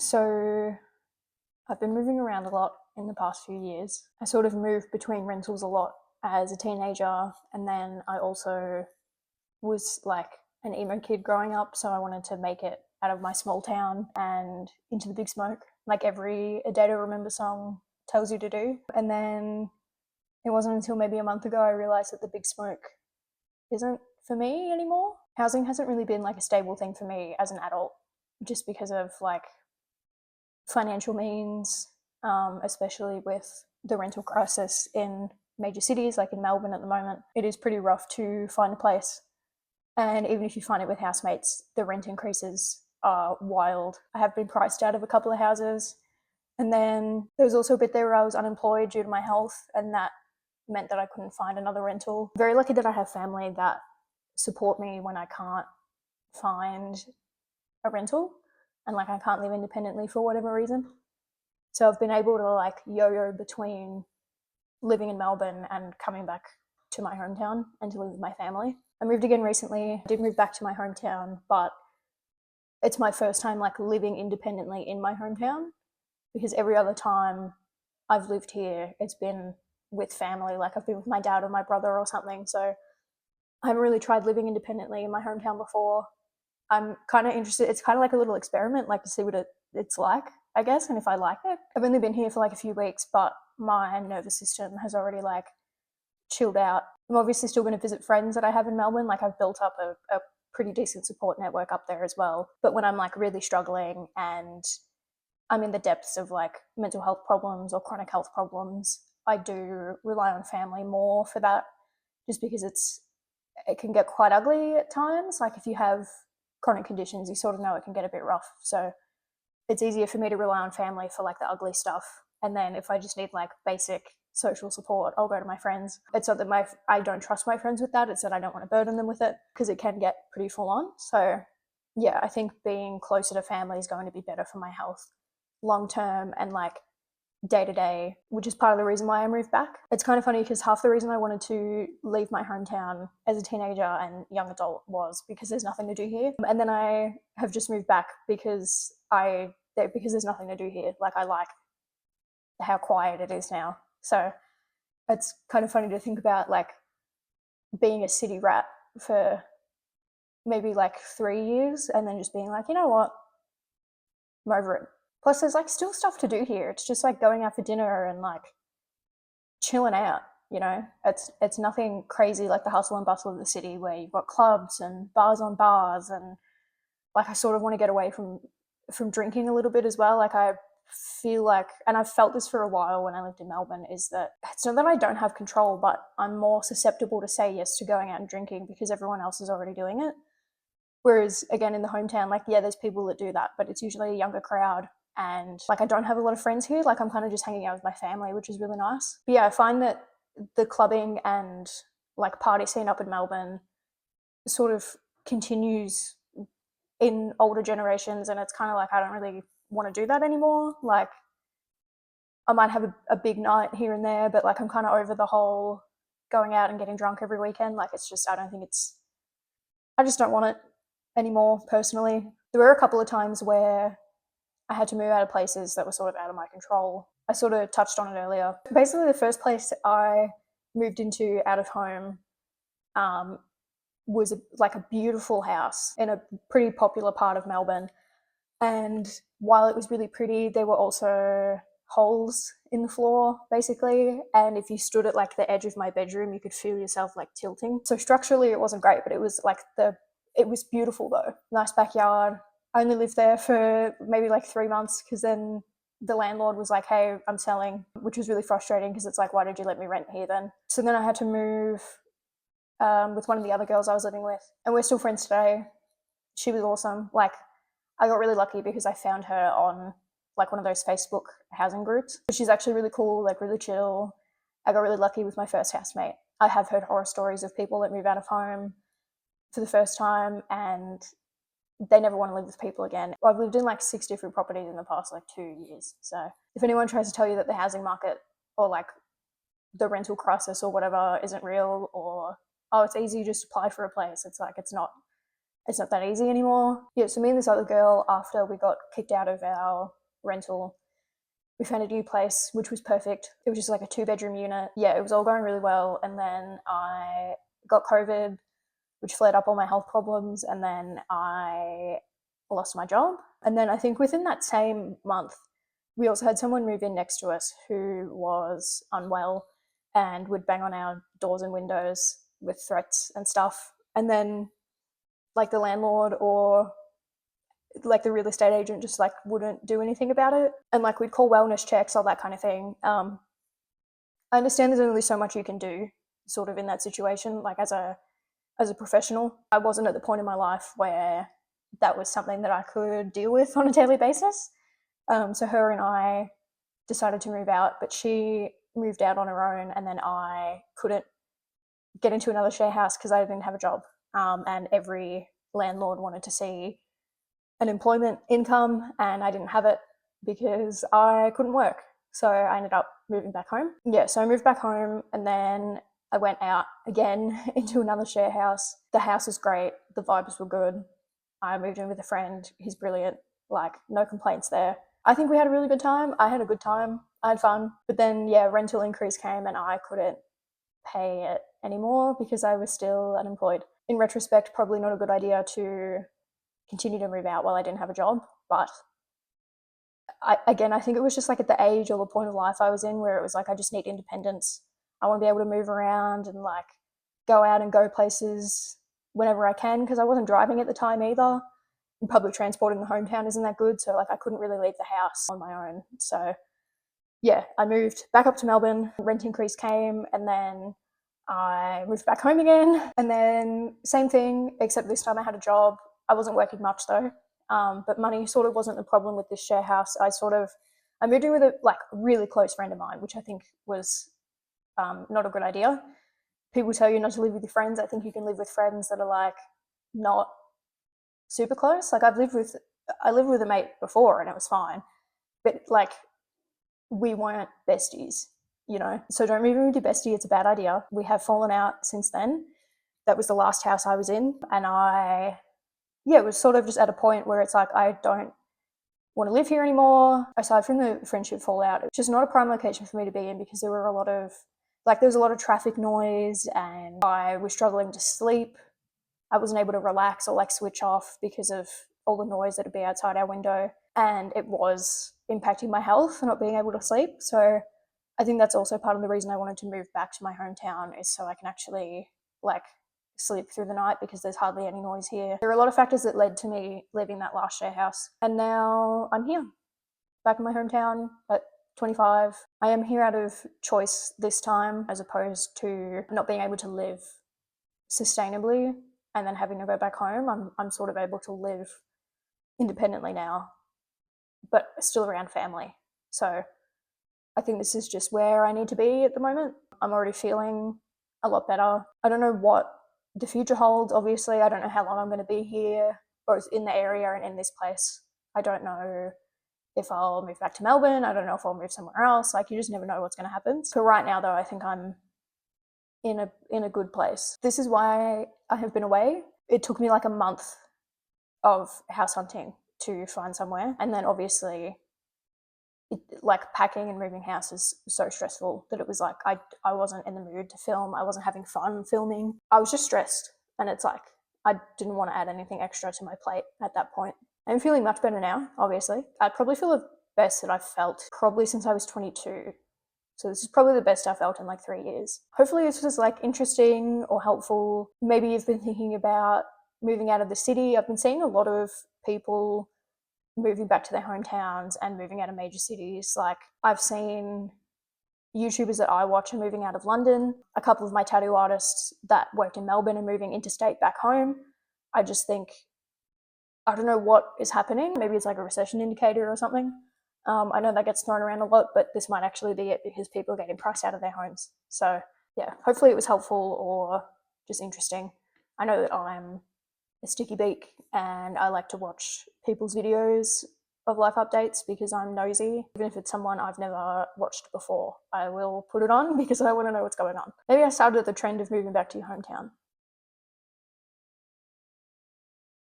So I've been moving around a lot in the past few years. I sort of moved between rentals a lot as a teenager, and then I also was like an emo kid growing up, so I wanted to make it out of my small town and into the big smoke, like every A Day to Remember song tells you to do. And then it wasn't until maybe a month ago I realized that the big smoke isn't for me anymore. Housing hasn't really been like a stable thing for me as an adult, just because of like financial means, especially with the rental crisis in major cities like in Melbourne at the moment. It is pretty rough to find a place. And even if you find it with housemates, the rent increases are wild. I have been priced out of a couple of houses. And then there was also a bit there where I was unemployed due to my health, and that meant that I couldn't find another rental. Very lucky that I have family that support me when I can't find a rental and like I can't live independently for whatever reason. So I've been able to like yo-yo between living in Melbourne and coming back to my hometown and to live with my family. I moved again recently. I did move back to my hometown, but it's my first time like living independently in my hometown, because every other time I've lived here, it's been with family. Like I've been with my dad or my brother or something. So I haven't really tried living independently in my hometown before. I'm kind of interested. It's kind of like a little experiment, like to see what it's like, I guess, and if I like it. I've only been here for like a few weeks, but my nervous system has already like chilled out. I'm obviously still going to visit friends that I have in Melbourne. Like I've built up a pretty decent support network up there as well. But when I'm like really struggling and I'm in the depths of like mental health problems or chronic health problems, I do rely on family more for that, just because it can get quite ugly at times. Like if you have chronic conditions, you sort of know it can get a bit rough. So it's easier for me to rely on family for like the ugly stuff. And then if I just need like basic social support, I'll go to my friends. It's not that I don't trust my friends with that. It's that I don't want to burden them with it, because it can get pretty full on. So yeah, I think being closer to family is going to be better for my health long term and like day to day, which is part of the reason why I moved back. It's kind of funny because half the reason I wanted to leave my hometown as a teenager and young adult was because there's nothing to do here. And then I have just moved back because there's nothing to do here. Like I like how quiet it is now. So it's kind of funny to think about like being a city rat for maybe like 3 years and then just being like, you know what, I'm over it. Plus, there's like still stuff to do here. It's just like going out for dinner and like chilling out. You know, it's nothing crazy like the hustle and bustle of the city where you've got clubs and bars on bars, and like I sort of want to get away from drinking a little bit as well. Like I feel like, and I've felt this for a while when I lived in Melbourne, is that it's not that I don't have control, but I'm more susceptible to say yes to going out and drinking because everyone else is already doing it. Whereas again in the hometown, like yeah, there's people that do that, but it's usually a younger crowd. And like I don't have a lot of friends here. Like I'm kind of just hanging out with my family, which is really nice. But yeah, I find that the clubbing and like party scene up in Melbourne sort of continues in older generations, and it's kind of like I don't really want to do that anymore. Like I might have a big night here and there, but like I'm kind of over the whole going out and getting drunk every weekend. Like it's just I just don't want it anymore personally. There were a couple of times where I had to move out of places that were sort of out of my control. I sort of touched on it earlier. Basically, the first place I moved into out of home um, was like a beautiful house in a pretty popular part of Melbourne. And while it was really pretty, there were also holes in the floor, basically. And if you stood at like the edge of my bedroom, you could feel yourself like tilting. So structurally, it wasn't great, but it was like it was beautiful though. Nice backyard. I only lived there for maybe like 3 months because then the landlord was like, hey, I'm selling, which was really frustrating because it's like, why did you let me rent here then? So then I had to move with one of the other girls I was living with, and we're still friends today. She was awesome. Like, I got really lucky because I found her on like one of those Facebook housing groups. She's actually really cool, like really chill. I got really lucky with my first housemate. I have heard horror stories of people that move out of home for the first time and they never want to live with people again. I've lived in like 6 different properties in the past like 2 years. So if anyone tries to tell you that the housing market or like the rental crisis or whatever isn't real, or oh, it's easy, just apply for a place, it's like it's not. it's not that easy anymore. Yeah, so me and this other girl, after we got kicked out of our rental, we found a new place, which was perfect. It was just like a 2-bedroom unit. Yeah, it was all going really well. And then I got COVID, which flared up all my health problems. And then I lost my job. And then I think within that same month, we also had someone move in next to us who was unwell and would bang on our doors and windows with threats and stuff. And then, like, the landlord or like the real estate agent just like wouldn't do anything about it. And like we'd call wellness checks, all that kind of thing. I understand there's only so much you can do sort of in that situation, like as a professional. I wasn't at the point in my life where that was something that I could deal with on a daily basis. So her and I decided to move out, but she moved out on her own, and then I couldn't get into another share house because I didn't have a job. And every landlord wanted to see an employment income, and I didn't have it because I couldn't work. So I ended up moving back home. Yeah, so I moved back home, and then I went out again into another share house. The house was great. The vibes were good. I moved in with a friend. He's brilliant. Like, no complaints there. I think we had a really good time. I had a good time. I had fun. But then, yeah, rental increase came and I couldn't pay it anymore because I was still unemployed. In retrospect, probably not a good idea to continue to move out while I didn't have a job. But I think it was just like at the age or the point of life I was in where it was like, I just need independence. I want to be able to move around and like go out and go places whenever I can, because I wasn't driving at the time either. And public transport in the hometown isn't that good. So like I couldn't really leave the house on my own. So yeah, I moved back up to Melbourne, rent increase came, and then I moved back home again. And then same thing, except this time I had a job. I wasn't working much though, but money sort of wasn't the problem with this share house. I moved in with a like really close friend of mine, which I think was not a good idea. People tell you not to live with your friends. I think you can live with friends that are like not super close. Like I lived with a mate before and it was fine, but like we weren't besties, you know? So don't move in with your bestie. It's a bad idea. We have fallen out since then. That was the last house I was in. And it was sort of just at a point where it's like, I don't want to live here anymore. Aside from the friendship fallout, it's just not a prime location for me to be in because there was a lot of traffic noise and I was struggling to sleep. I wasn't able to relax or like switch off because of all the noise that would be outside our window. And it was impacting my health, not being able to sleep. So I think that's also part of the reason I wanted to move back to my hometown, is so I can actually like sleep through the night because there's hardly any noise here. There are a lot of factors that led to me leaving that last share house. And now I'm here, back in my hometown at 25. I am here out of choice this time, as opposed to not being able to live sustainably and then having to go back home. I'm sort of able to live independently now, but still around family. So I think this is just where I need to be at the moment. I'm already feeling a lot better. I don't know what the future holds, obviously. I don't know how long I'm going to be here, both in the area and in this place. I don't know if I'll move back to Melbourne. I don't know if I'll move somewhere else. Like, you just never know what's going to happen. So right now, though, I think I'm in a good place. This is why I have been away. It took me like a month of house hunting to find somewhere, and then obviously like packing and moving house is so stressful that it was like I wasn't in the mood to film. I wasn't having fun filming. I was just stressed, and it's like I didn't want to add anything extra to my plate at that point. I'm feeling much better now, obviously. I probably feel the best that I've felt probably since I was 22. So this is probably the best I've felt in like 3 years. Hopefully this was like interesting or helpful. Maybe you've been thinking about moving out of the city. I've been seeing a lot of people moving back to their hometowns and moving out of major cities. Like, I've seen YouTubers that I watch are moving out of London. A couple of my tattoo artists that worked in Melbourne are moving interstate back home. I just think, I don't know what is happening. Maybe it's like a recession indicator or something. I know that gets thrown around a lot, but this might actually be it because people are getting priced out of their homes. So yeah, hopefully it was helpful or just interesting. I know that I'm a sticky beak and I like to watch people's videos of life updates because I'm nosy. Even if it's someone I've never watched before, I will put it on because I want to know what's going on. Maybe I started the trend of moving back to your hometown.